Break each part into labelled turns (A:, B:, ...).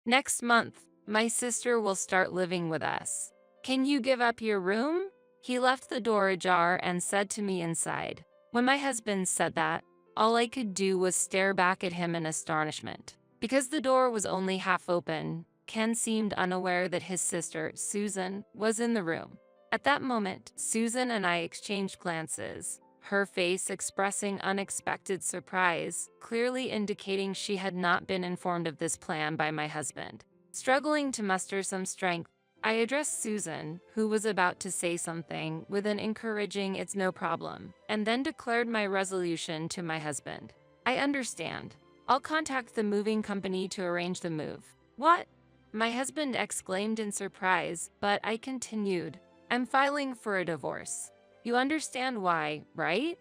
A: Next month, my sister will start living with us. Can you give up your room? He left the door ajar and said to me inside. When my husband said that, all I could do was stare back at him in astonishment. Because the door was only half open, Ken seemed unaware that his sister, Susan, was in the room. At that moment, Susan and I exchanged glances, her face expressing unexpected surprise, clearly indicating she had not been informed of this plan by my husband. Struggling to muster some strength, I addressed Susan, who was about to say something, with an encouraging "it's no problem," and then declared my resolution to my husband. "I understand. I'll contact the moving company to arrange the move." "What?" my husband exclaimed in surprise, but I continued. "I'm filing for a divorce. You understand why, right?"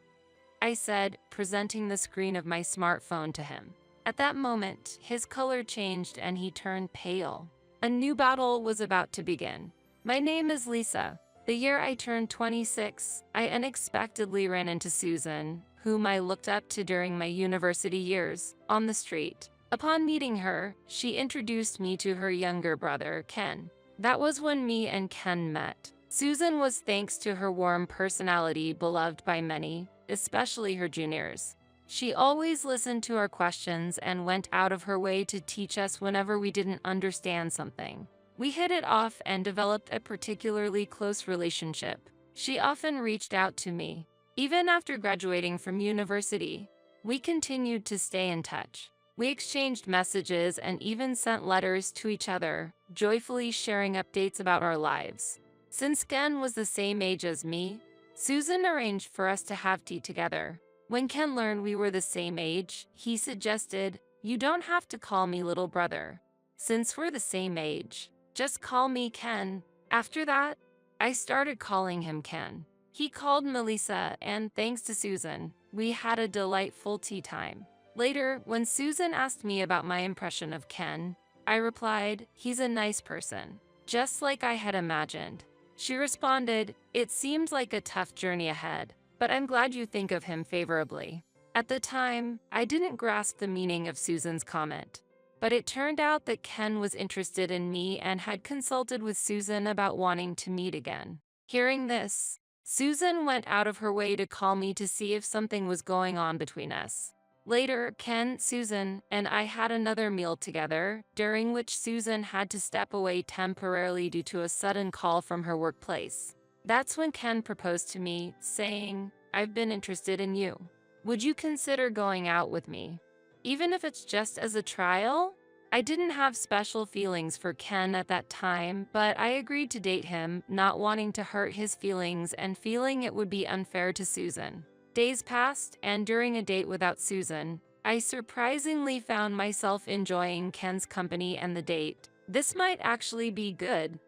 A: I said, presenting the screen of my smartphone to him. At that moment, his color changed and he turned pale. A new battle was about to begin. My name is Lisa. The year I turned 26, I unexpectedly ran into Susan, whom I looked up to during my university years, on the street. Upon meeting her, she introduced me to her younger brother, Ken. That was when me and Ken met. Susan was, thanks to her warm personality, beloved by many, especially her juniors. She always listened to our questions and went out of her way to teach us whenever we didn't understand something. We hit it off and developed a particularly close relationship. She often reached out to me. Even after graduating from university, we continued to stay in touch. We exchanged messages and even sent letters to each other, joyfully sharing updates about our lives. Since Ken was the same age as me, Susan arranged for us to have tea together. When Ken learned we were the same age, he suggested, "You don't have to call me little brother. Since we're the same age, just call me Ken." After that, I started calling him Ken. He called Melissa, and thanks to Susan, we had a delightful tea time. Later, when Susan asked me about my impression of Ken, I replied, "He's a nice person, just like I had imagined." She responded, "It seems like a tough journey ahead, but I'm glad you think of him favorably." At the time, I didn't grasp the meaning of Susan's comment, but it turned out that Ken was interested in me and had consulted with Susan about wanting to meet again. Hearing this, Susan went out of her way to call me to see if something was going on between us. Later, Ken, Susan, and I had another meal together, during which Susan had to step away temporarily due to a sudden call from her workplace. That's when Ken proposed to me, saying, "I've been interested in you. Would you consider going out with me? Even if it's just as a trial?" I didn't have special feelings for Ken at that time, but I agreed to date him, not wanting to hurt his feelings and feeling it would be unfair to Susan. Days passed, and during a date without Susan, I surprisingly found myself enjoying Ken's company and the date. This might actually be good.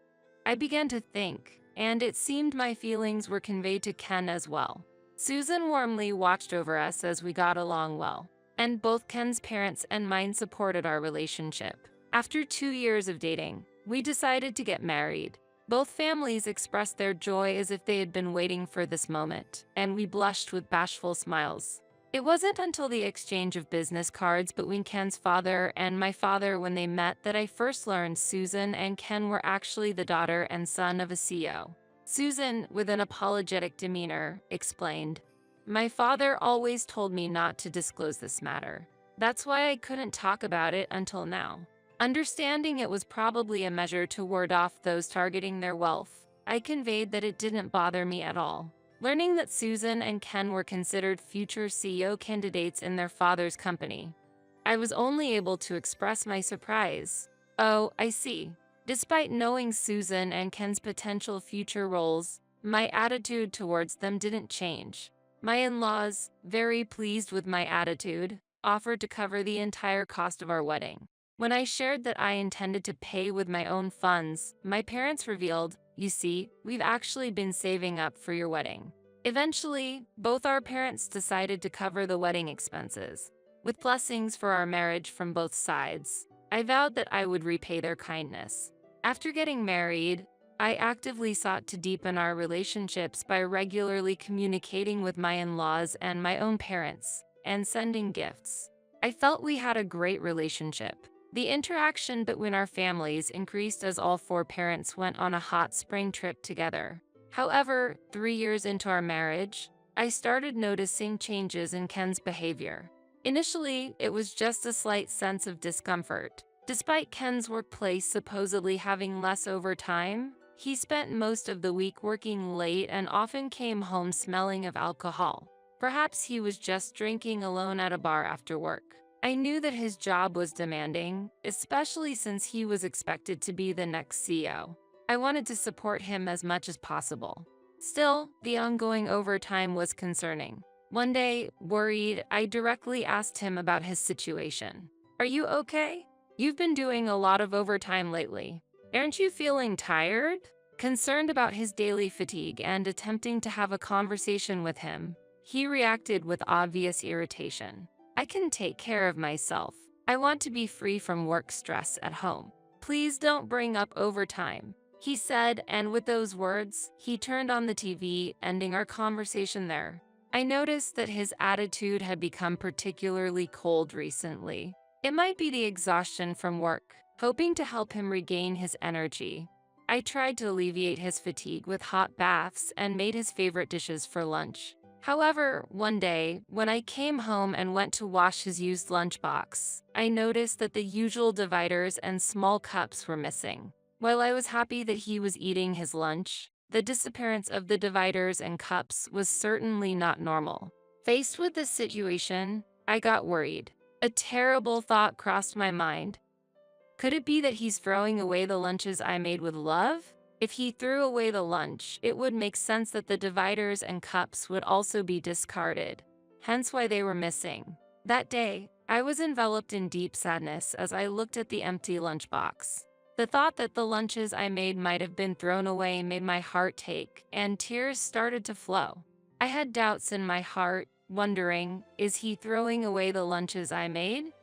A: I began to think, and it seemed my feelings were conveyed to Ken as well. Susan warmly watched over us as we got along well, and both Ken's parents and mine supported our relationship. After 2 years of dating, we decided to get married. Both families expressed their joy as if they had been waiting for this moment, and we blushed with bashful smiles. It wasn't until the exchange of business cards between Ken's father and my father when they met that I first learned Susan and Ken were actually the daughter and son of a CEO. Susan, with an apologetic demeanor, explained, "My father always told me not to disclose this matter. That's why I couldn't talk about it until now." Understanding it was probably a measure to ward off those targeting their wealth, I conveyed that it didn't bother me at all. Learning that Susan and Ken were considered future CEO candidates in their father's company, I was only able to express my surprise. "Oh, I see." Despite knowing Susan and Ken's potential future roles, my attitude towards them didn't change. My in-laws, very pleased with my attitude, offered to cover the entire cost of our wedding. When I shared that I intended to pay with my own funds, my parents revealed, "You see, we've actually been saving up for your wedding." Eventually, both our parents decided to cover the wedding expenses. With blessings for our marriage from both sides, I vowed that I would repay their kindness. After getting married, I actively sought to deepen our relationships by regularly communicating with my in-laws and my own parents, and sending gifts. I felt we had a great relationship. The interaction between our families increased as all four parents went on a hot spring trip together. However, 3 years into our marriage, I started noticing changes in Ken's behavior. Initially, it was just a slight sense of discomfort. Despite Ken's workplace supposedly having less overtime, he spent most of the week working late and often came home smelling of alcohol. Perhaps he was just drinking alone at a bar after work. I knew that his job was demanding, especially since he was expected to be the next CEO. I wanted to support him as much as possible. Still, the ongoing overtime was concerning. One day, worried, I directly asked him about his situation. "Are you okay? You've been doing a lot of overtime lately. Aren't you feeling tired?" Concerned about his daily fatigue and attempting to have a conversation with him, he reacted with obvious irritation. "I can take care of myself. I want to be free from work stress at home. Please don't bring up overtime," he said, and with those words, he turned on the TV, ending our conversation there. I noticed that his attitude had become particularly cold recently. It might be the exhaustion from work. Hoping to help him regain his energy, I tried to alleviate his fatigue with hot baths and made his favorite dishes for lunch. However, one day, when I came home and went to wash his used lunchbox, I noticed that the usual dividers and small cups were missing. While I was happy that he was eating his lunch, the disappearance of the dividers and cups was certainly not normal. Faced with this situation, I got worried. A terrible thought crossed my mind. Could it be that he's throwing away the lunches I made with love? If he threw away the lunch, it would make sense that the dividers and cups would also be discarded, hence why they were missing. That day, I was enveloped in deep sadness as I looked at the empty lunchbox. The thought that the lunches I made might have been thrown away made my heart ache, and tears started to flow. I had doubts in my heart, wondering, is he throwing away the lunches I made?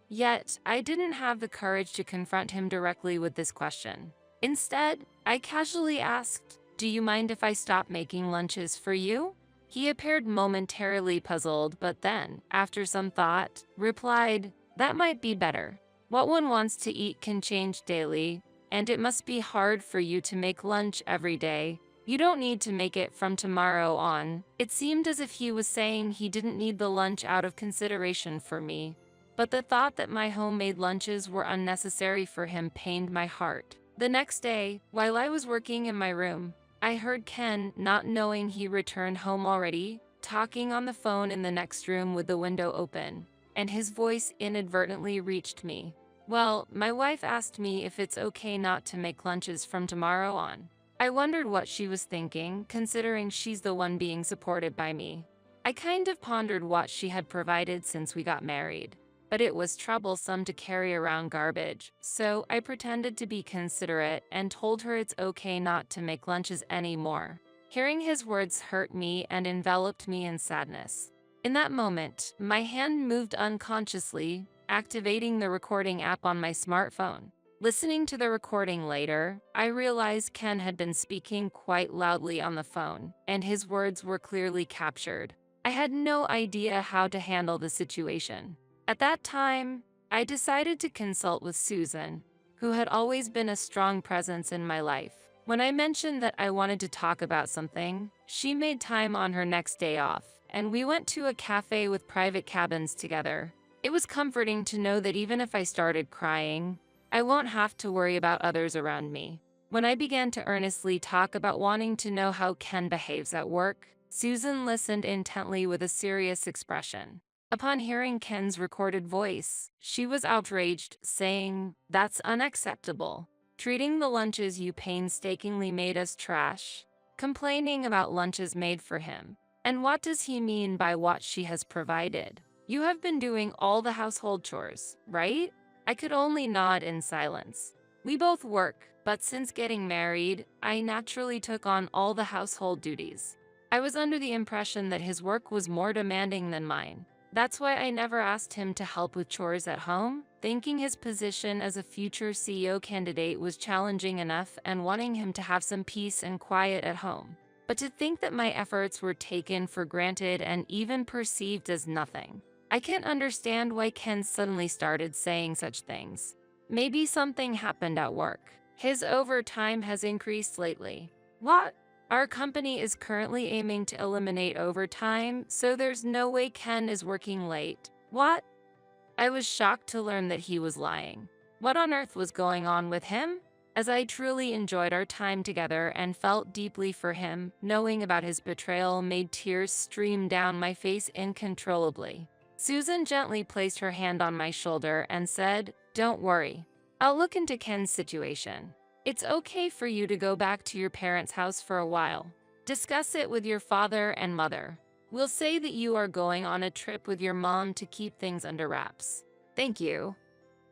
A: Yet, I didn't have the courage to confront him directly with this question. Instead, I casually asked, "Do you mind if I stop making lunches for you?" He appeared momentarily puzzled, but then, after some thought, replied, "That might be better. What one wants to eat can change daily, and it must be hard for you to make lunch every day. You don't need to make it from tomorrow on." It seemed as if he was saying he didn't need the lunch out of consideration for me, but the thought that my homemade lunches were unnecessary for him pained my heart. The next day, while I was working in my room, I heard Ken, not knowing he returned home already, talking on the phone in the next room with the window open, and his voice inadvertently reached me. "Well, my wife asked me if it's okay not to make lunches from tomorrow on." I wondered what she was thinking, considering she's the one being supported by me. I kind of pondered what she had provided since we got married, but it was troublesome to carry around garbage, so I pretended to be considerate and told her it's okay not to make lunches anymore. Hearing his words hurt me and enveloped me in sadness. In that moment, my hand moved unconsciously, activating the recording app on my smartphone. Listening to the recording later, I realized Ken had been speaking quite loudly on the phone, and his words were clearly captured. I had no idea how to handle the situation. At that time, I decided to consult with Susan, who had always been a strong presence in my life. When I mentioned that I wanted to talk about something, she made time on her next day off, and we went to a cafe with private cabins together. It was comforting to know that even if I started crying, I won't have to worry about others around me. When I began to earnestly talk about wanting to know how Ken behaves at work, Susan listened intently with a serious expression. Upon hearing Ken's recorded voice, she was outraged, saying, "That's unacceptable. Treating the lunches you painstakingly made as trash, complaining about lunches made for him. And what does he mean by what she has provided? You have been doing all the household chores, right?" I could only nod in silence. We both work, but since getting married, I naturally took on all the household duties. I was under the impression that his work was more demanding than mine. That's why I never asked him to help with chores at home, thinking his position as a future CEO candidate was challenging enough and wanting him to have some peace and quiet at home. But to think that my efforts were taken for granted and even perceived as nothing. I can't understand why Ken suddenly started saying such things. Maybe something happened at work. His overtime has increased lately. What? Our company is currently aiming to eliminate overtime, so there's no way Ken is working late. What? I was shocked to learn that he was lying. What on earth was going on with him? As I truly enjoyed our time together and felt deeply for him, knowing about his betrayal made tears stream down my face uncontrollably. Susan gently placed her hand on my shoulder and said, "Don't worry. I'll look into Ken's situation. It's okay for you to go back to your parents' house for a while. Discuss it with your father and mother. We'll say that you are going on a trip with your mom to keep things under wraps. Thank you.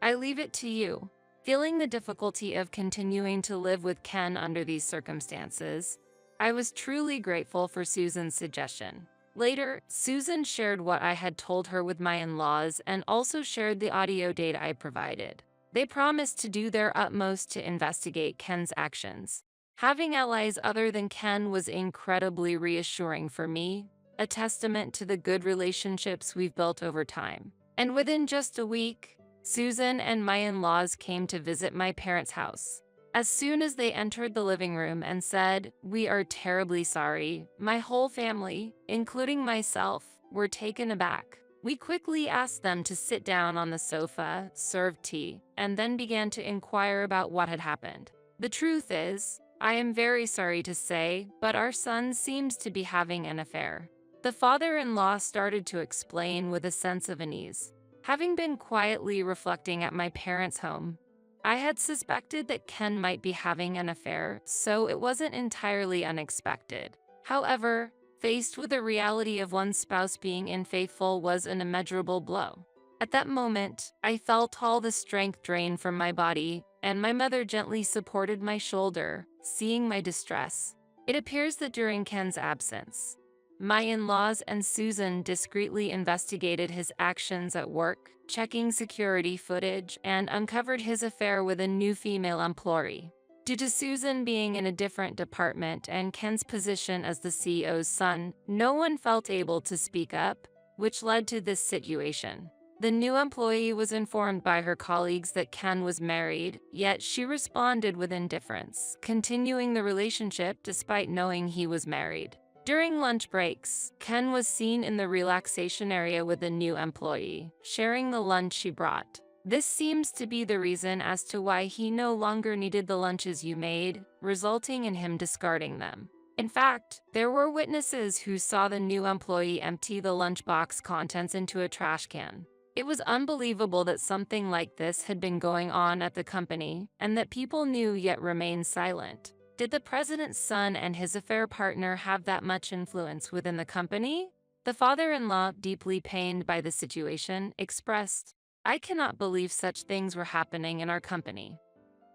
A: I leave it to you." Feeling the difficulty of continuing to live with Ken under these circumstances, I was truly grateful for Susan's suggestion. Later, Susan shared what I had told her with my in-laws and also shared the audio data I provided. They promised to do their utmost to investigate Ken's actions. Having allies other than Ken was incredibly reassuring for me, a testament to the good relationships we've built over time. And within just a week, Susan and my in-laws came to visit my parents' house. As soon as they entered the living room and said, "We are terribly sorry," my whole family, including myself, were taken aback. We quickly asked them to sit down on the sofa, served tea, and then began to inquire about what had happened. The truth is, I am very sorry to say, but our son seems to be having an affair. The father-in-law started to explain with a sense of unease. Having been quietly reflecting at my parents' home, I had suspected that Ken might be having an affair, so it wasn't entirely unexpected. However, faced with the reality of one's spouse being unfaithful was an immeasurable blow. At that moment, I felt all the strength drain from my body, and my mother gently supported my shoulder, seeing my distress. It appears that during Ken's absence, my in-laws and Susan discreetly investigated his actions at work, checking security footage, and uncovered his affair with a new female employee. Due to Susan being in a different department and Ken's position as the CEO's son, no one felt able to speak up, which led to this situation. The new employee was informed by her colleagues that Ken was married, yet she responded with indifference, continuing the relationship despite knowing he was married. During lunch breaks, Ken was seen in the relaxation area with the new employee, sharing the lunch she brought. This seems to be the reason as to why he no longer needed the lunches you made, resulting in him discarding them. In fact, there were witnesses who saw the new employee empty the lunchbox contents into a trash can. It was unbelievable that something like this had been going on at the company, and that people knew yet remained silent. Did the president's son and his affair partner have that much influence within the company? The father-in-law, deeply pained by the situation, expressed, "I cannot believe such things were happening in our company.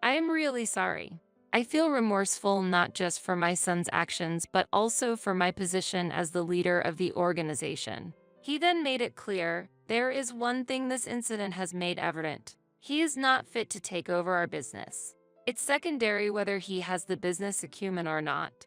A: I am really sorry. I feel remorseful not just for my son's actions but also for my position as the leader of the organization." He then made it clear, "There is one thing this incident has made evident. He is not fit to take over our business. It's secondary whether he has the business acumen or not.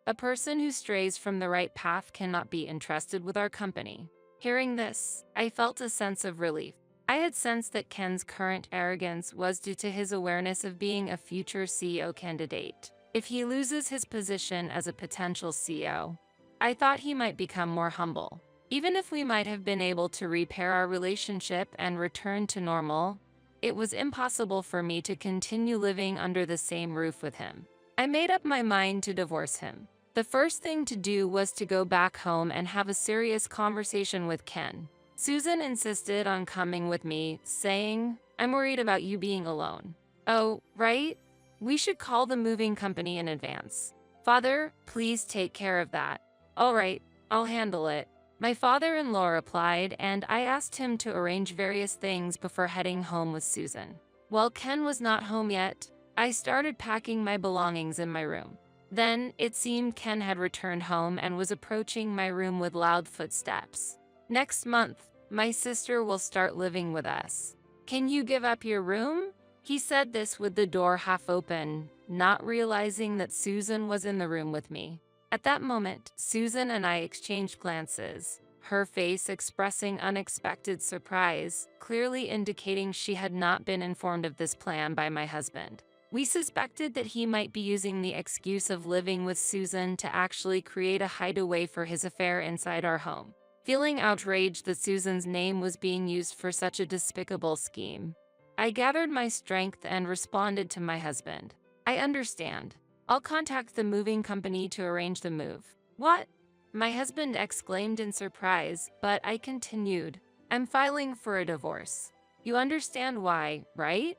A: A person who strays from the right path cannot be entrusted with our company." Hearing this, I felt a sense of relief. I had sensed that Ken's current arrogance was due to his awareness of being a future CEO candidate. If he loses his position as a potential CEO, I thought he might become more humble. Even if we might have been able to repair our relationship and return to normal, it was impossible for me to continue living under the same roof with him. I made up my mind to divorce him. The first thing to do was to go back home and have a serious conversation with Ken. Susan insisted on coming with me, saying, "I'm worried about you being alone." "Oh, right? We should call the moving company in advance." "Father, please take care of that." "All right, I'll handle it." My father-in-law replied, and I asked him to arrange various things before heading home with Susan. While Ken was not home yet, I started packing my belongings in my room. Then, it seemed Ken had returned home and was approaching my room with loud footsteps. "Next month, my sister will start living with us. Can you give up your room?" He said this with the door half open, not realizing that Susan was in the room with me. At that moment, Susan and I exchanged glances. her face expressing unexpected surprise, clearly indicating she had not been informed of this plan by my husband. We suspected that he might be using the excuse of living with Susan to actually create a hideaway for his affair inside our home. Feeling outraged that Susan's name was being used for such a despicable scheme, I gathered my strength and responded to my husband. I understand. I'll contact the moving company to arrange the move. What? My husband exclaimed in surprise, but I continued. I'm filing for a divorce. You understand why, right?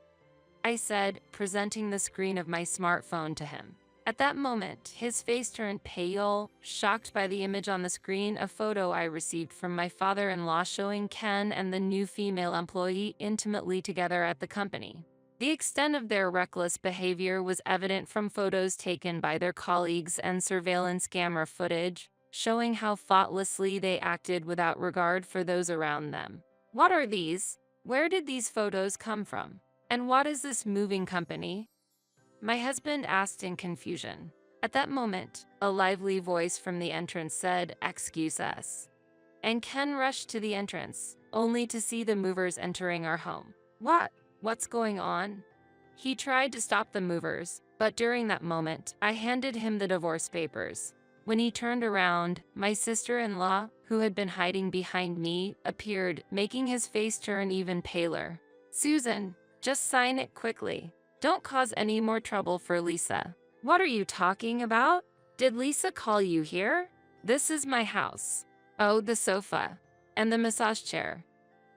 A: I said, presenting the screen of my smartphone to him. At that moment, his face turned pale, shocked by the image on the screen, a photo I received from my father-in-law showing Ken and the new female employee intimately together at the company. The extent of their reckless behavior was evident from photos taken by their colleagues and surveillance camera footage, showing how thoughtlessly they acted without regard for those around them. What are these? Where did these photos come from? And what is this moving company? My husband asked in confusion. At that moment, a lively voice from the entrance said, "Excuse us." And Ken rushed to the entrance, only to see the movers entering our home. What's going on? He tried to stop the movers, but during that moment, I handed him the divorce papers. When he turned around, my sister-in-law, who had been hiding behind me, appeared, making his face turn even paler. "Susan, just sign it quickly. Don't cause any more trouble for Lisa." "What are you talking about? Did Lisa call you here? This is my house." "Oh, the sofa. And the massage chair.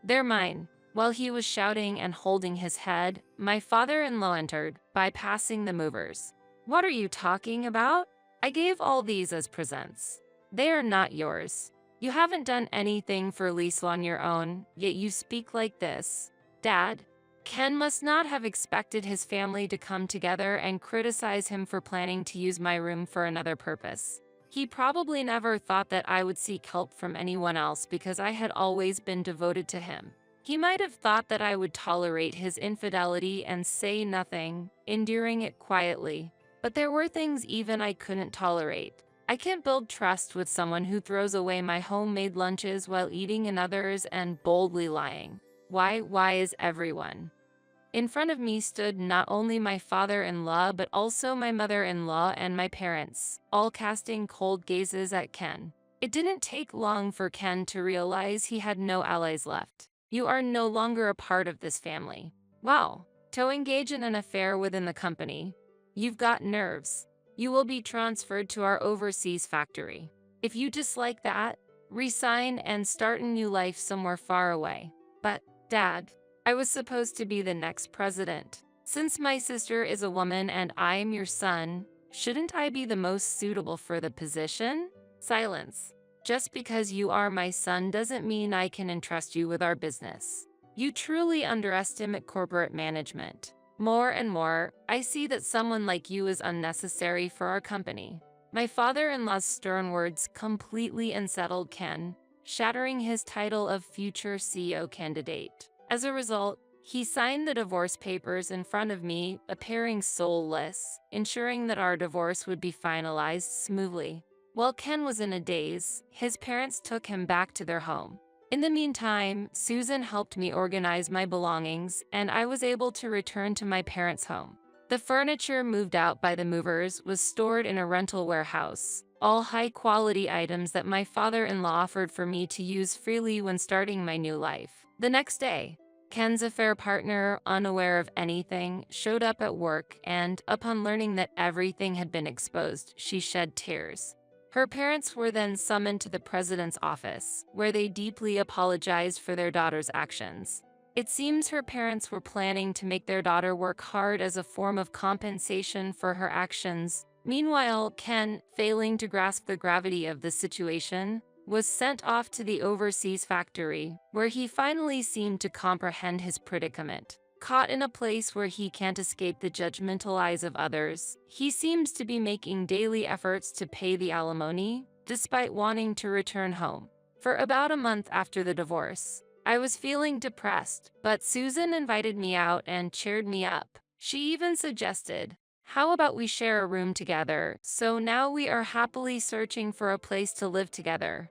A: They're mine." While he was shouting and holding his head, my father-in-law entered, bypassing the movers. "What are you talking about? I gave all these as presents. They are not yours. You haven't done anything for Lisa on your own, yet you speak like this. Dad." Ken must not have expected his family to come together and criticize him for planning to use my room for another purpose. He probably never thought that I would seek help from anyone else because I had always been devoted to him. He might have thought that I would tolerate his infidelity and say nothing, enduring it quietly. But there were things even I couldn't tolerate. I can't build trust with someone who throws away my homemade lunches while eating in others and boldly lying. Why is everyone? In front of me stood not only my father-in-law but also my mother-in-law and my parents, all casting cold gazes at Ken. It didn't take long for Ken to realize he had no allies left. "You are no longer a part of this family." "Wow. To engage in an affair within the company. You've got nerves. You will be transferred to our overseas factory. If you dislike that, resign and start a new life somewhere far away." "But, Dad, I was supposed to be the next president. Since my sister is a woman and I am your son, shouldn't I be the most suitable for the position?" Silence. "Just because you are my son doesn't mean I can entrust you with our business. You truly underestimate corporate management. More and more, I see that someone like you is unnecessary for our company." My father-in-law's stern words completely unsettled Ken, shattering his title of future CEO candidate. As a result, he signed the divorce papers in front of me, appearing soulless, ensuring that our divorce would be finalized smoothly. While Ken was in a daze, his parents took him back to their home. In the meantime, Susan helped me organize my belongings, and I was able to return to my parents' home. The furniture moved out by the movers was stored in a rental warehouse, all high-quality items that my father-in-law offered for me to use freely when starting my new life. The next day, Ken's affair partner, unaware of anything, showed up at work and, upon learning that everything had been exposed, she shed tears. Her parents were then summoned to the president's office, where they deeply apologized for their daughter's actions. It seems her parents were planning to make their daughter work hard as a form of compensation for her actions. Meanwhile, Ken, failing to grasp the gravity of the situation, was sent off to the overseas factory, where he finally seemed to comprehend his predicament. Caught in a place where he can't escape the judgmental eyes of others, he seems to be making daily efforts to pay the alimony, despite wanting to return home. For about a month after the divorce, I was feeling depressed, but Susan invited me out and cheered me up. She even suggested, "How about we share a room together?" So now we are happily searching for a place to live together.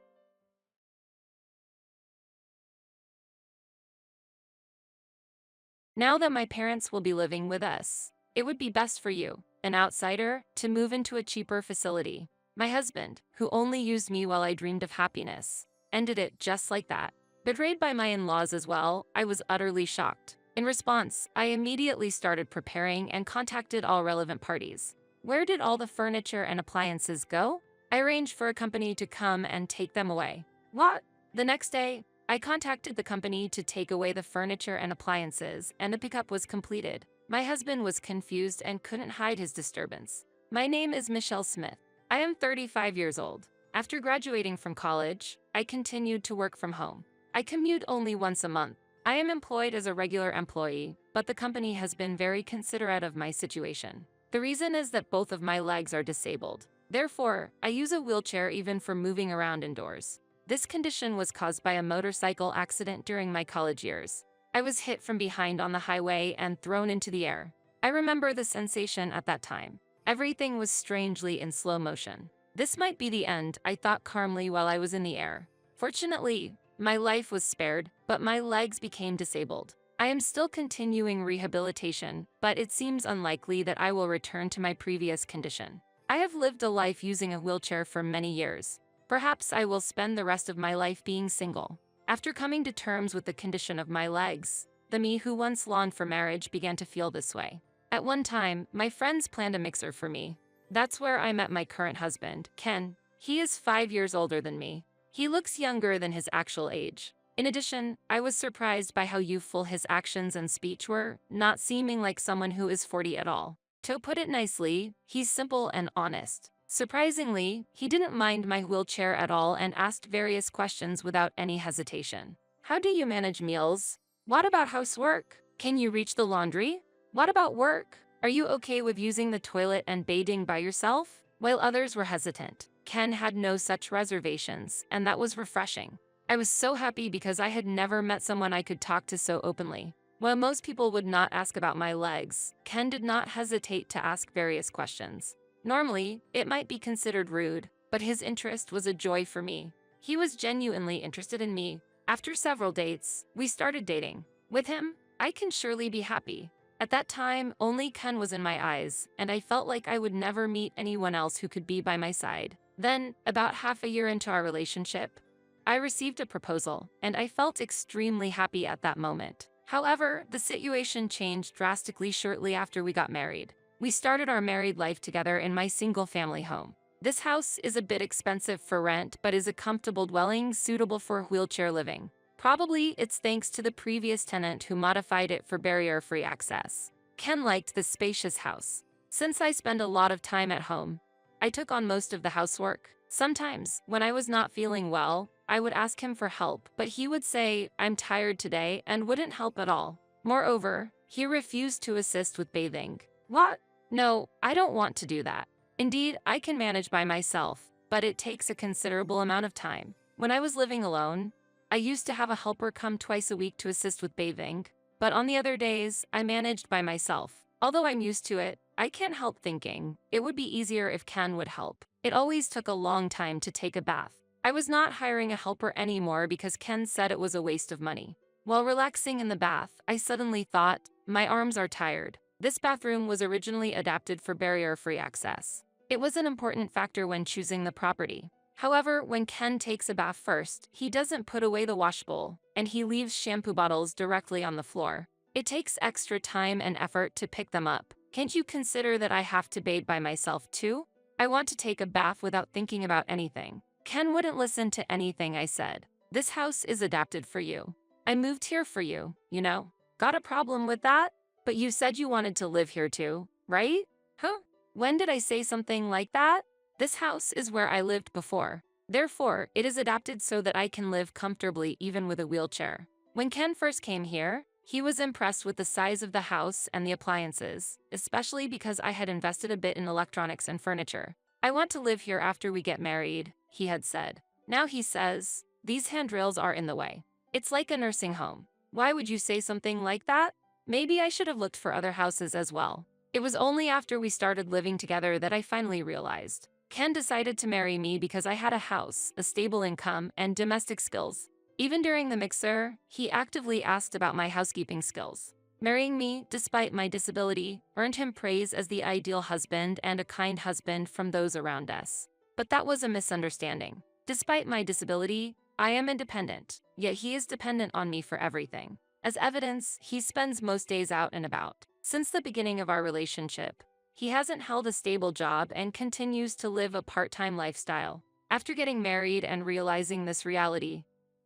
A: Now that my parents will be living with us, it would be best for you, an outsider, to move into a cheaper facility. My husband, who only used me while I dreamed of happiness, ended it just like that. Betrayed by my in-laws as well, I was utterly shocked. In response, I immediately started preparing and contacted all relevant parties. Where did all the furniture and appliances go? I arranged for a company to come and take them away. What? The next day, I contacted the company to take away the furniture and appliances, and the pickup was completed. My husband was confused and couldn't hide his disturbance. My name is Michelle Smith. I am 35 years old. After graduating from college, I continued to work from home. I commute only once a month. I am employed as a regular employee, but the company has been very considerate of my situation. The reason is that both of my legs are disabled. Therefore, I use a wheelchair even for moving around indoors. This condition was caused by a motorcycle accident during my college years. I was hit from behind on the highway and thrown into the air. I remember the sensation at that time. Everything was strangely in slow motion. This might be the end, I thought calmly while I was in the air. Fortunately, my life was spared, but my legs became disabled. I am still continuing rehabilitation, but it seems unlikely that I will return to my previous condition. I have lived a life using a wheelchair for many years. Perhaps I will spend the rest of my life being single. After coming to terms with the condition of my legs, the me who once longed for marriage began to feel this way. At one time, my friends planned a mixer for me. That's where I met my current husband, Ken. He is 5 years older than me. He looks younger than his actual age. In addition, I was surprised by how youthful his actions and speech were, not seeming like someone who is 40 at all. To put it nicely, he's simple and honest. Surprisingly, he didn't mind my wheelchair at all and asked various questions without any hesitation. How do you manage meals? What about housework? Can you reach the laundry? What about work? Are you okay with using the toilet and bathing by yourself? While others were hesitant, Ken had no such reservations, and that was refreshing. I was so happy because I had never met someone I could talk to so openly. While most people would not ask about my legs, Ken did not hesitate to ask various questions. Normally, it might be considered rude, but his interest was a joy for me. He was genuinely interested in me. After several dates, we started dating. With him, I can surely be happy. At that time, only Ken was in my eyes, and I felt like I would never meet anyone else who could be by my side. Then, about half a year into our relationship, I received a proposal, and I felt extremely happy at that moment. However, the situation changed drastically shortly after we got married. We started our married life together in my single-family home. This house is a bit expensive for rent, but is a comfortable dwelling suitable for wheelchair living. Probably it's thanks to the previous tenant who modified it for barrier-free access. Ken liked this spacious house. Since I spend a lot of time at home, I took on most of the housework. Sometimes, when I was not feeling well, I would ask him for help, but he would say, "I'm tired today," and wouldn't help at all. Moreover, he refused to assist with bathing. What? No, I don't want to do that. Indeed, I can manage by myself, but it takes a considerable amount of time. When I was living alone, I used to have a helper come twice a week to assist with bathing, but on the other days, I managed by myself. Although I'm used to it, I can't help thinking it would be easier if Ken would help. It always took a long time to take a bath. I was not hiring a helper anymore because Ken said it was a waste of money. While relaxing in the bath, I suddenly thought, my arms are tired. This bathroom was originally adapted for barrier-free access. It was an important factor when choosing the property. However, when Ken takes a bath first, he doesn't put away the wash bowl, and he leaves shampoo bottles directly on the floor. It takes extra time and effort to pick them up. Can't you consider that I have to bathe by myself too? I want to take a bath without thinking about anything. Ken wouldn't listen to anything I said. This house is adapted for you. I moved here for you, you know. Got a problem with that? But you said you wanted to live here too, right? Huh? When did I say something like that? This house is where I lived before. Therefore, it is adapted so that I can live comfortably even with a wheelchair. When Ken first came here, he was impressed with the size of the house and the appliances, especially because I had invested a bit in electronics and furniture. I want to live here after we get married, he had said. Now he says, these handrails are in the way. It's like a nursing home. Why would you say something like that? Maybe I should have looked for other houses as well. It was only after we started living together that I finally realized. Ken decided to marry me because I had a house, a stable income, and domestic skills. Even during the mixer, he actively asked about my housekeeping skills. Marrying me, despite my disability, earned him praise as the ideal husband and a kind husband from those around us. But that was a misunderstanding. Despite my disability, I am independent, yet he is dependent on me for everything. As evidence, he spends most days out and about. Since the beginning of our relationship, he hasn't held a stable job and continues to live a part-time lifestyle. After getting married and realizing this reality,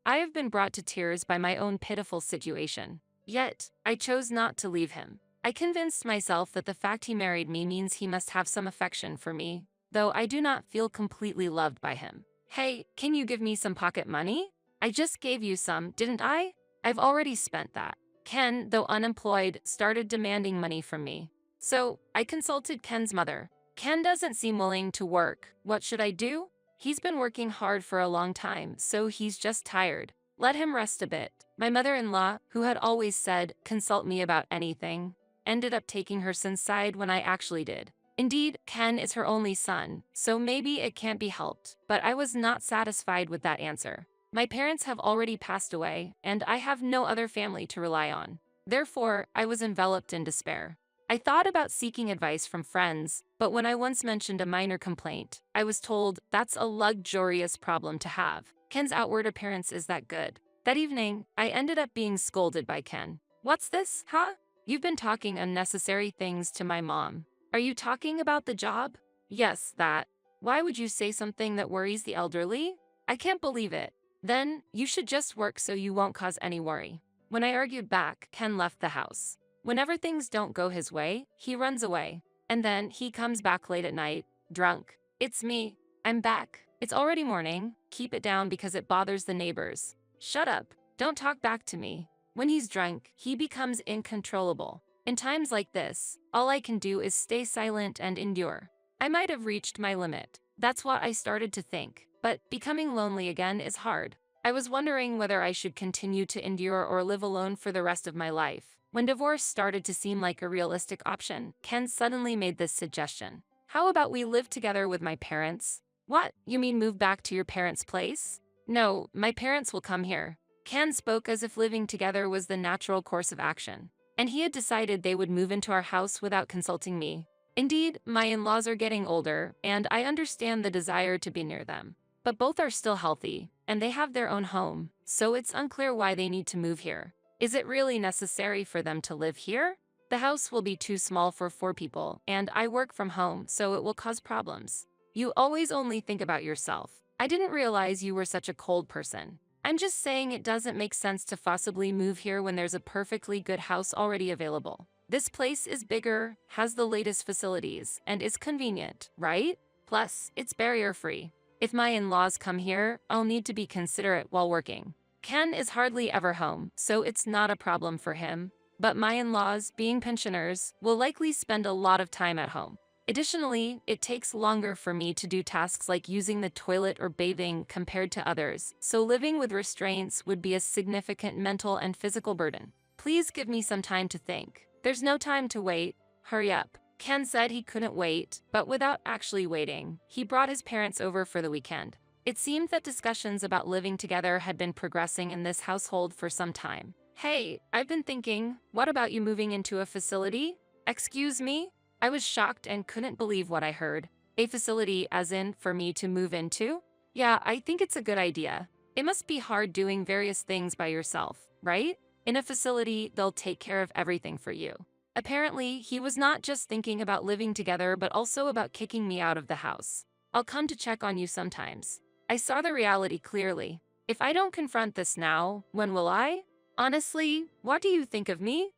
A: I have been brought to tears by my own pitiful situation. Yet, I chose not to leave him. I convinced myself that the fact he married me means he must have some affection for me, though I do not feel completely loved by him. Hey, can you give me some pocket money? I just gave you some, didn't I? I've already spent that. Ken, though unemployed, started demanding money from me. So, I consulted Ken's mother. Ken doesn't seem willing to work. What should I do? He's been working hard for a long time, so he's just tired. Let him rest a bit. My mother-in-law, who had always said, consult me about anything, ended up taking her son's side when I actually did. Indeed, Ken is her only son, so maybe it can't be helped, but I was not satisfied with that answer. My parents have already passed away, and I have no other family to rely on. Therefore, I was enveloped in despair. I thought about seeking advice from friends, but when I once mentioned a minor complaint, I was told that's a luxurious problem to have. Ken's outward appearance is that good. That evening, I ended up being scolded by Ken. What's this, huh? You've been talking unnecessary things to my mom. Are you talking about the job? Yes, that. Why would you say something that worries the elderly? I can't believe it. Then, you should just work so you won't cause any worry. When I argued back, Ken left the house. Whenever things don't go his way, he runs away. And then he comes back late at night, drunk. It's me. I'm back. It's already morning. Keep it down because it bothers the neighbors. Shut up. Don't talk back to me. When he's drunk, he becomes uncontrollable. In times like this, all I can do is stay silent and endure. I might have reached my limit. That's what I started to think. But becoming lonely again is hard. I was wondering whether I should continue to endure or live alone for the rest of my life. When divorce started to seem like a realistic option, Ken suddenly made this suggestion. How about we live together with my parents? What, you mean move back to your parents' place? No, my parents will come here. Ken spoke as if living together was the natural course of action, and he had decided they would move into our house without consulting me. Indeed, my in-laws are getting older, and I understand the desire to be near them. But both are still healthy, and they have their own home, so it's unclear why they need to move here. Is it really necessary for them to live here? The house will be too small for 4 people, and I work from home, so it will cause problems. You always only think about yourself. I didn't realize you were such a cold person. I'm just saying it doesn't make sense to forcibly move here when there's a perfectly good house already available. This place is bigger, has the latest facilities, and is convenient, right? Plus, it's barrier-free. If my in-laws come here, I'll need to be considerate while working. Ken is hardly ever home, so it's not a problem for him. But my in-laws, being pensioners, will likely spend a lot of time at home. Additionally, it takes longer for me to do tasks like using the toilet or bathing compared to others, so living with restraints would be a significant mental and physical burden. Please give me some time to think. There's no time to wait. Hurry up. Ken said he couldn't wait, but without actually waiting, he brought his parents over for the weekend. It seemed that discussions about living together had been progressing in this household for some time. Hey, I've been thinking, what about you moving into a facility? Excuse me? I was shocked and couldn't believe what I heard. A facility as in for me to move into? Yeah, I think it's a good idea. It must be hard doing various things by yourself, right? In a facility, they'll take care of everything for you. Apparently, he was not just thinking about living together but also about kicking me out of the house. I'll come to check on you sometimes. I saw the reality clearly. If I don't confront this now, when will I? Honestly, what do you think of me?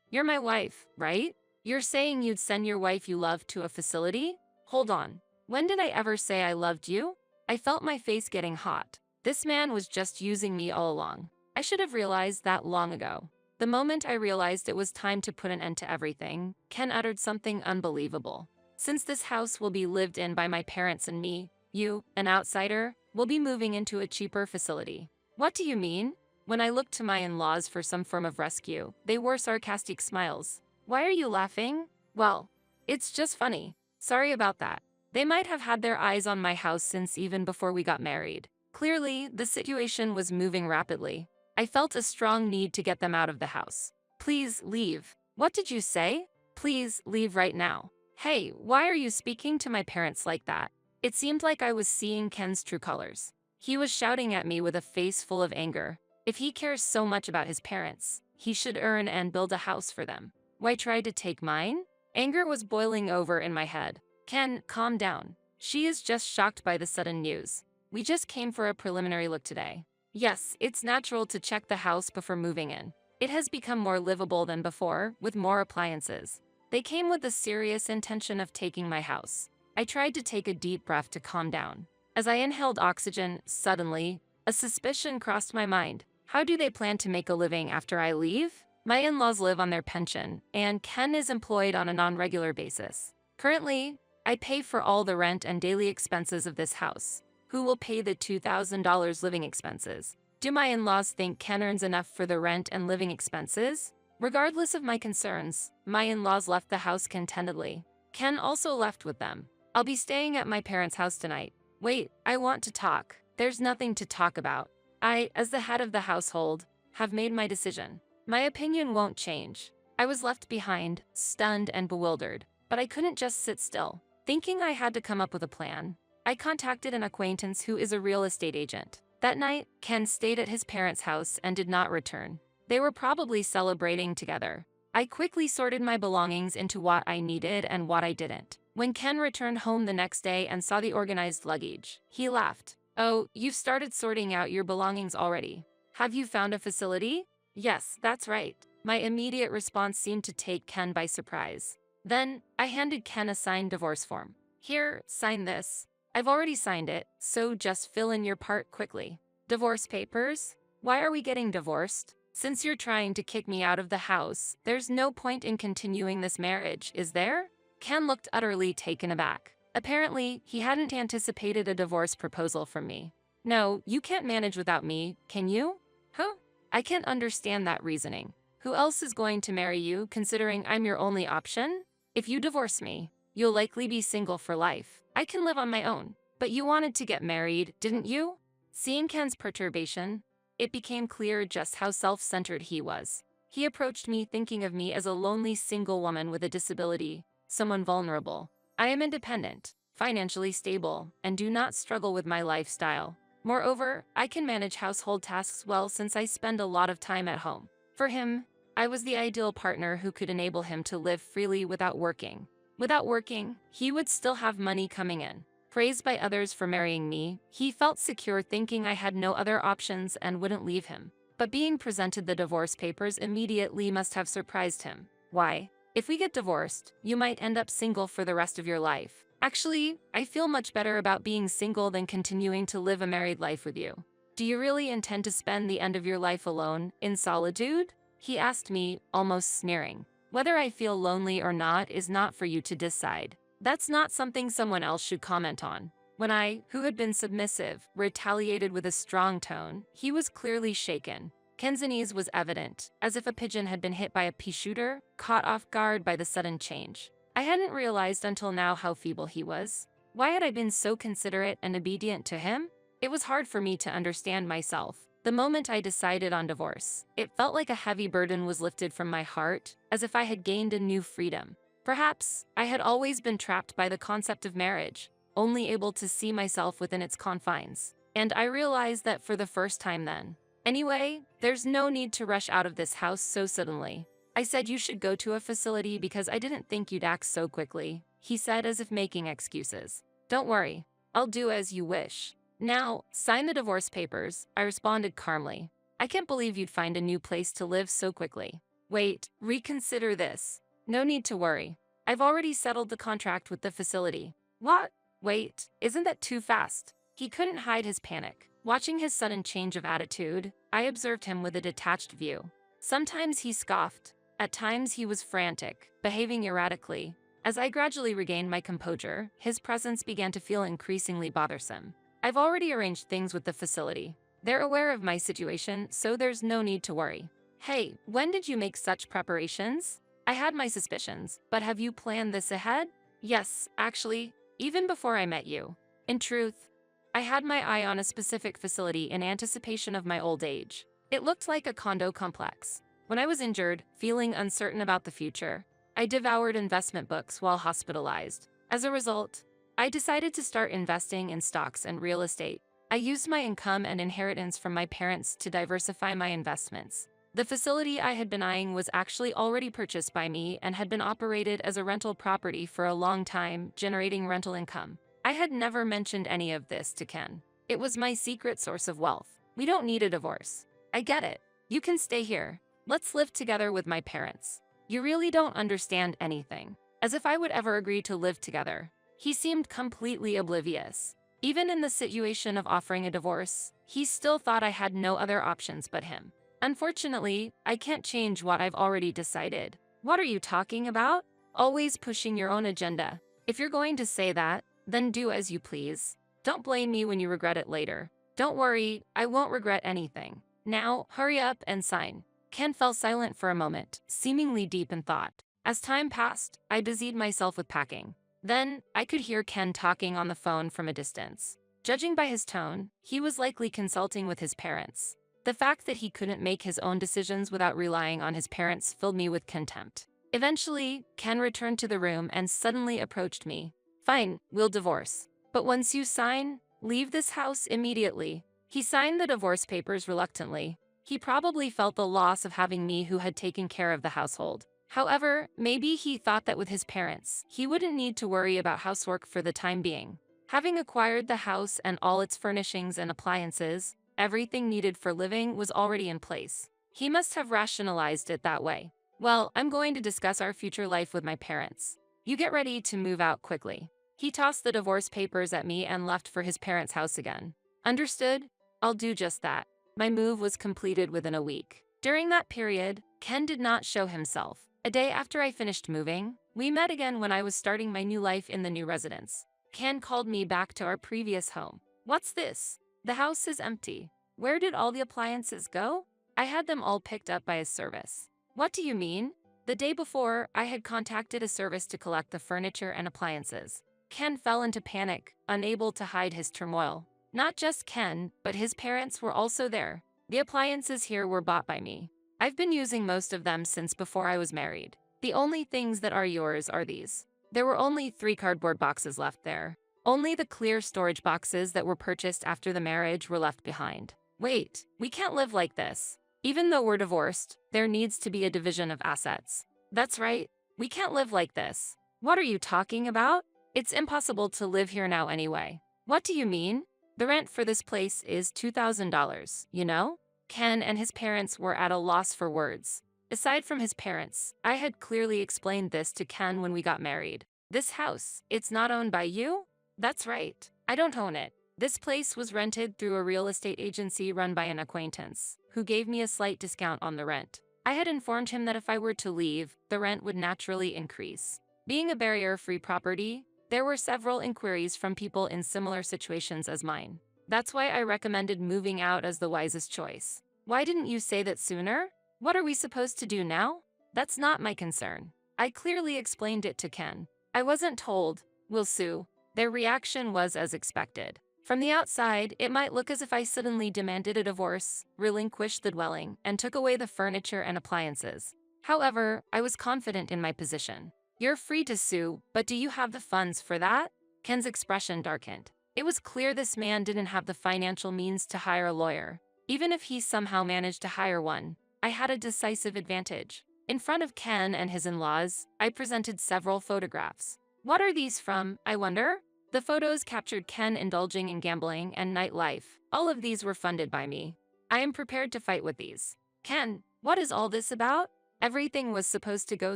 A: You're my wife, right? You're saying you'd send your wife you love to a facility? Hold on. When did I ever say I loved you? I felt my face getting hot. This man was just using me all along. I should have realized that long ago. The moment I realized it was time to put an end to everything, Ken uttered something unbelievable. Since this house will be lived in by my parents and me, you, an outsider, will be moving into a cheaper facility. What do you mean? When I looked to my in-laws for some form of rescue, they wore sarcastic smiles. Why are you laughing? Well, it's just funny. Sorry about that. They might have had their eyes on my house since even before we got married. Clearly, the situation was moving rapidly. I felt a strong need to get them out of the house. Please leave. What did you say? Please leave right now. Hey, why are you speaking to my parents like that? It seemed like I was seeing Ken's true colors. He was shouting at me with a face full of anger. If he cares so much about his parents, he should earn and build a house for them. Why try to take mine? Anger was boiling over in my head. Ken, calm down. She is just shocked by the sudden news. We just came for a preliminary look today. Yes, it's natural to check the house before moving in. It has become more livable than before, with more appliances. They came with the serious intention of taking my house. I tried to take a deep breath to calm down. As I inhaled oxygen, suddenly, a suspicion crossed my mind. How do they plan to make a living after I leave? My in-laws live on their pension, and Ken is employed on a non-regular basis. Currently, I pay for all the rent and daily expenses of this house. Who will pay the $2,000 living expenses? Do my in-laws think Ken earns enough for the rent and living expenses? Regardless of my concerns, my in-laws left the house contentedly. Ken also left with them. I'll be staying at my parents' house tonight. Wait, I want to talk. There's nothing to talk about. I, as the head of the household, have made my decision. My opinion won't change. I was left behind, stunned and bewildered, but I couldn't just sit still. Thinking I had to come up with a plan, I contacted an acquaintance who is a real estate agent. That night, Ken stayed at his parents' house and did not return. They were probably celebrating together. I quickly sorted my belongings into what I needed and what I didn't. When Ken returned home the next day and saw the organized luggage, he laughed. Oh, you've started sorting out your belongings already. Have you found a facility? Yes, that's right. My immediate response seemed to take Ken by surprise. Then, I handed Ken a signed divorce form. Here, sign this. I've already signed it, so just fill in your part quickly. Divorce papers? Why are we getting divorced? Since you're trying to kick me out of the house, there's no point in continuing this marriage, is there? Ken looked utterly taken aback. Apparently, he hadn't anticipated a divorce proposal from me. No, you can't manage without me, can you? Huh? I can't understand that reasoning. Who else is going to marry you, considering I'm your only option? If you divorce me, you'll likely be single for life. I can live on my own. But you wanted to get married, didn't you? Seeing Ken's perturbation, it became clear just how self-centered he was. He approached me thinking of me as a lonely single woman with a disability, someone vulnerable. I am independent, financially stable, and do not struggle with my lifestyle. Moreover, I can manage household tasks well since I spend a lot of time at home. For him, I was the ideal partner who could enable him to live freely without working. Without working, he would still have money coming in. Praised by others for marrying me, he felt secure thinking I had no other options and wouldn't leave him. But being presented the divorce papers immediately must have surprised him. Why? If we get divorced, you might end up single for the rest of your life. Actually, I feel much better about being single than continuing to live a married life with you. Do you really intend to spend the end of your life alone, in solitude? He asked me, almost sneering. Whether I feel lonely or not is not for you to decide. That's not something someone else should comment on. When I, who had been submissive, retaliated with a strong tone, he was clearly shaken. Ken's unease was evident, as if a pigeon had been hit by a pea shooter, caught off guard by the sudden change. I hadn't realized until now how feeble he was. Why had I been so considerate and obedient to him? It was hard for me to understand myself. The moment I decided on divorce, it felt like a heavy burden was lifted from my heart, as if I had gained a new freedom. Perhaps I had always been trapped by the concept of marriage, only able to see myself within its confines. And I realized that for the first time then. Anyway, there's no need to rush out of this house so suddenly. I said you should go to a facility because I didn't think you'd act so quickly, he said as if making excuses. Don't worry, I'll do as you wish. Now, sign the divorce papers, I responded calmly. I can't believe you'd find a new place to live so quickly. Wait, reconsider this. No need to worry. I've already settled the contract with the facility. What? Wait, isn't that too fast? He couldn't hide his panic. Watching his sudden change of attitude, I observed him with a detached view. Sometimes he scoffed. At times he was frantic, behaving erratically. As I gradually regained my composure, his presence began to feel increasingly bothersome. I've already arranged things with the facility. They're aware of my situation, so there's no need to worry. Hey, when did you make such preparations? I had my suspicions, but have you planned this ahead? Yes, actually, even before I met you. In truth, I had my eye on a specific facility in anticipation of my old age. It looked like a condo complex. When I was injured, feeling uncertain about the future, I devoured investment books while hospitalized. As a result, I decided to start investing in stocks and real estate. I used my income and inheritance from my parents to diversify my investments. The facility I had been eyeing was actually already purchased by me and had been operated as a rental property for a long time, generating rental income. I had never mentioned any of this to Ken. It was my secret source of wealth. We don't need a divorce. I get it. You can stay here. Let's live together with my parents. You really don't understand anything. As if I would ever agree to live together. He seemed completely oblivious. Even in the situation of offering a divorce, he still thought I had no other options but him. Unfortunately, I can't change what I've already decided. What are you talking about? Always pushing your own agenda. If you're going to say that, then do as you please. Don't blame me when you regret it later. Don't worry, I won't regret anything. Now, hurry up and sign. Ken fell silent for a moment, seemingly deep in thought. As time passed, I busied myself with packing. Then, I could hear Ken talking on the phone from a distance. Judging by his tone, he was likely consulting with his parents. The fact that he couldn't make his own decisions without relying on his parents filled me with contempt. Eventually, Ken returned to the room and suddenly approached me. Fine, we'll divorce. But once you sign, leave this house immediately. He signed the divorce papers reluctantly. He probably felt the loss of having me who had taken care of the household. However, maybe he thought that with his parents, he wouldn't need to worry about housework for the time being. Having acquired the house and all its furnishings and appliances, everything needed for living was already in place. He must have rationalized it that way. Well, I'm going to discuss our future life with my parents. You get ready to move out quickly. He tossed the divorce papers at me and left for his parents' house again. Understood? I'll do just that. My move was completed within a week. During that period, Ken did not show himself. A day after I finished moving, we met again when I was starting my new life in the new residence. Ken called me back to our previous home. What's this? The house is empty. Where did all the appliances go? I had them all picked up by a service. What do you mean? The day before, I had contacted a service to collect the furniture and appliances. Ken fell into panic, unable to hide his turmoil. Not just Ken, but his parents were also there. The appliances here were bought by me. I've been using most of them since before I was married. The only things that are yours are these. There were only 3 cardboard boxes left there. Only the clear storage boxes that were purchased after the marriage were left behind. Wait, we can't live like this. Even though we're divorced, there needs to be a division of assets. That's right, we can't live like this. What are you talking about? It's impossible to live here now anyway. What do you mean? The rent for this place is $2,000, you know? Ken and his parents were at a loss for words. Aside from his parents, I had clearly explained this to Ken when we got married. This house, it's not owned by you? That's right. I don't own it. This place was rented through a real estate agency run by an acquaintance, who gave me a slight discount on the rent. I had informed him that if I were to leave, the rent would naturally increase. Being a barrier-free property, there were several inquiries from people in similar situations as mine. That's why I recommended moving out as the wisest choice. Why didn't you say that sooner? What are we supposed to do now? That's not my concern. I clearly explained it to Ken. I wasn't told, we'll sue. Their reaction was as expected. From the outside, it might look as if I suddenly demanded a divorce, relinquished the dwelling, and took away the furniture and appliances. However, I was confident in my position. You're free to sue, but do you have the funds for that? Ken's expression darkened. It was clear this man didn't have the financial means to hire a lawyer. Even if he somehow managed to hire one, I had a decisive advantage. In front of Ken and his in-laws, I presented several photographs. What are these from, I wonder? The photos captured Ken indulging in gambling and nightlife. All of these were funded by me. I am prepared to fight with these. Ken, what is all this about? Everything was supposed to go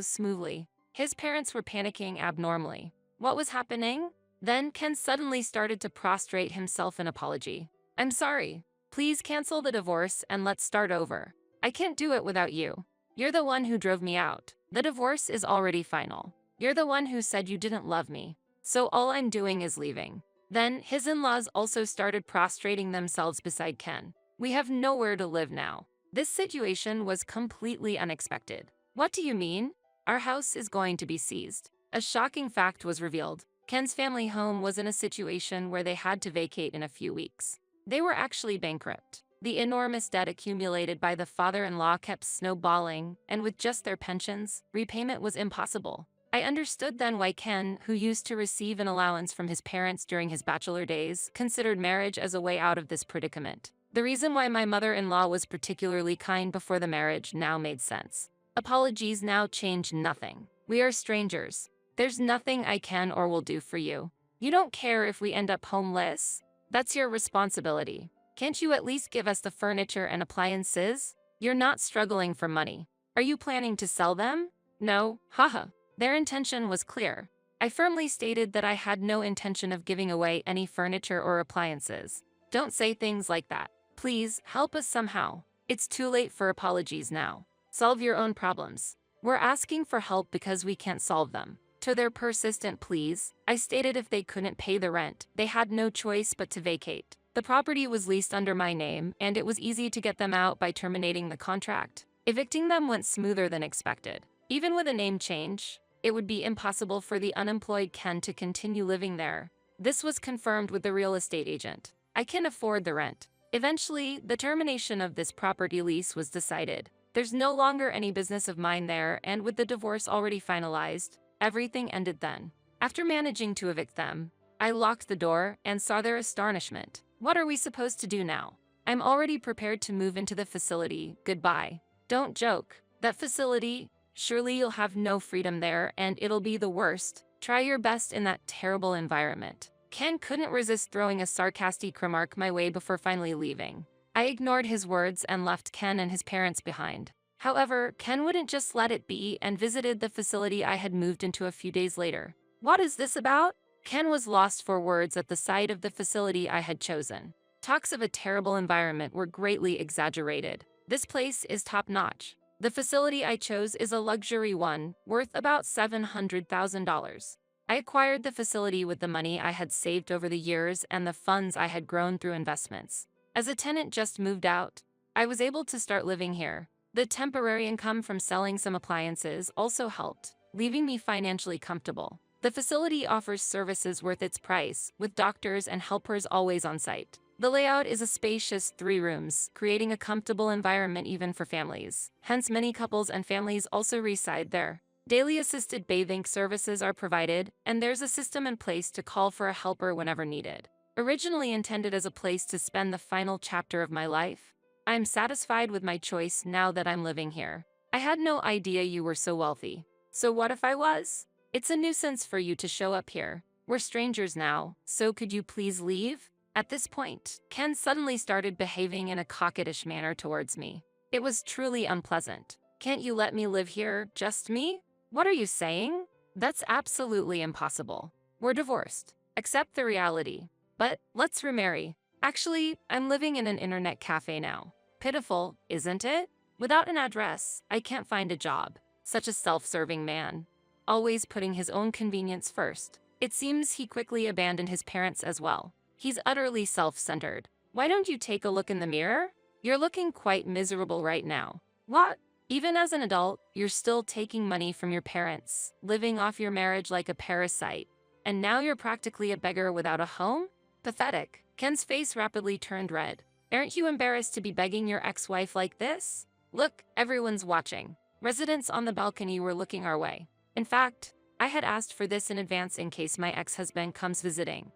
A: smoothly. His parents were panicking abnormally. What was happening? Then Ken suddenly started to prostrate himself in apology. I'm sorry. Please cancel the divorce and let's start over. I can't do it without you. You're the one who drove me out. The divorce is already final. You're the one who said you didn't love me. So all I'm doing is leaving. Then his in-laws also started prostrating themselves beside Ken. We have nowhere to live now. This situation was completely unexpected. What do you mean? Our house is going to be seized. A shocking fact was revealed. Ken's family home was in a situation where they had to vacate in a few weeks. They were actually bankrupt. The enormous debt accumulated by the father-in-law kept snowballing, and with just their pensions, repayment was impossible. I understood then why Ken, who used to receive an allowance from his parents during his bachelor days, considered marriage as a way out of this predicament. The reason why my mother-in-law was particularly kind before the marriage now made sense. Apologies now change nothing. We are strangers. There's nothing I can or will do for you. You don't care if we end up homeless? That's your responsibility. Can't you at least give us the furniture and appliances? You're not struggling for money. Are you planning to sell them? No, haha. Their intention was clear. I firmly stated that I had no intention of giving away any furniture or appliances. Don't say things like that. Please, help us somehow. It's too late for apologies now. Solve your own problems. We're asking for help because we can't solve them. To their persistent pleas, I stated if they couldn't pay the rent, they had no choice but to vacate. The property was leased under my name, and it was easy to get them out by terminating the contract. Evicting them went smoother than expected. Even with a name change, it would be impossible for the unemployed Ken to continue living there. This was confirmed with the real estate agent. I can afford the rent. Eventually, the termination of this property lease was decided. There's no longer any business of mine there, and with the divorce already finalized, everything ended then. After managing to evict them, I locked the door and saw their astonishment. What are we supposed to do now? I'm already prepared to move into the facility. Goodbye. Don't joke. That facility, surely you'll have no freedom there and it'll be the worst. Try your best in that terrible environment. Ken couldn't resist throwing a sarcastic remark my way before finally leaving. I ignored his words and left Ken and his parents behind. However, Ken wouldn't just let it be and visited the facility I had moved into a few days later. What is this about? Ken was lost for words at the sight of the facility I had chosen. Talks of a terrible environment were greatly exaggerated. This place is top-notch. The facility I chose is a luxury one, worth about $700,000. I acquired the facility with the money I had saved over the years and the funds I had grown through investments. As a tenant just moved out, I was able to start living here. The temporary income from selling some appliances also helped, leaving me financially comfortable. The facility offers services worth its price, with doctors and helpers always on site. The layout is a spacious 3 rooms, creating a comfortable environment even for families. Hence, many couples and families also reside there. Daily assisted bathing services are provided, and there's a system in place to call for a helper whenever needed. Originally intended as a place to spend the final chapter of my life, I'm satisfied with my choice now that I'm living here. I had no idea you were so wealthy. So what if I was? It's a nuisance for you to show up here. We're strangers now, so could you please leave? At this point, Ken suddenly started behaving in a coquettish manner towards me. It was truly unpleasant. Can't you let me live here, just me? What are you saying? That's absolutely impossible. We're divorced. Accept the reality. But let's remarry. Actually, I'm living in an internet cafe now. Pitiful, isn't it? Without an address, I can't find a job. Such a self-serving man. Always putting his own convenience first. It seems he quickly abandoned his parents as well. He's utterly self-centered. Why don't you take a look in the mirror? You're looking quite miserable right now. What? Even as an adult, you're still taking money from your parents, living off your marriage like a parasite. And now you're practically a beggar without a home? Pathetic. Ken's face rapidly turned red. Aren't you embarrassed to be begging your ex-wife like this? Look, everyone's watching. Residents on the balcony were looking our way. In fact, I had asked for this in advance in case my ex-husband comes visiting.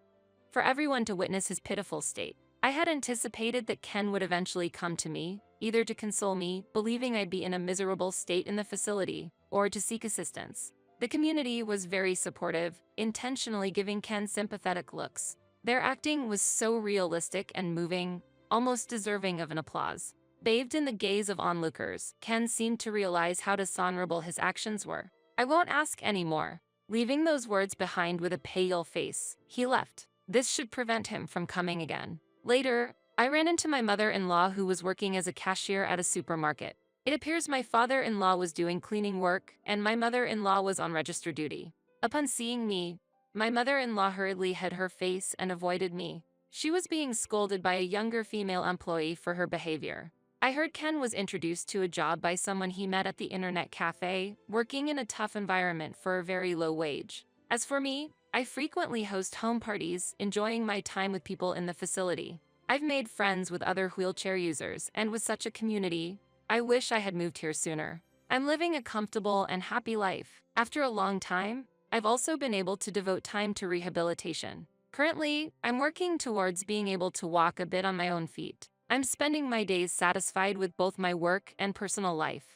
A: For everyone to witness his pitiful state. I had anticipated that Ken would eventually come to me, either to console me, believing I'd be in a miserable state in the facility, or to seek assistance. The community was very supportive, intentionally giving Ken sympathetic looks. Their acting was so realistic and moving, almost deserving of an applause. Bathed in the gaze of onlookers, Ken seemed to realize how dishonorable his actions were. I won't ask any more. Leaving those words behind with a pale face, he left. This should prevent him from coming again. Later, I ran into my mother-in-law who was working as a cashier at a supermarket. It appears my father-in-law was doing cleaning work and my mother-in-law was on register duty. Upon seeing me, my mother-in-law hurriedly hid her face and avoided me. She was being scolded by a younger female employee for her behavior. I heard Ken was introduced to a job by someone he met at the internet cafe, working in a tough environment for a very low wage. As for me, I frequently host home parties, enjoying my time with people in the facility. I've made friends with other wheelchair users, and with such a community, I wish I had moved here sooner. I'm living a comfortable and happy life. After a long time, I've also been able to devote time to rehabilitation. Currently, I'm working towards being able to walk a bit on my own feet. I'm spending my days satisfied with both my work and personal life.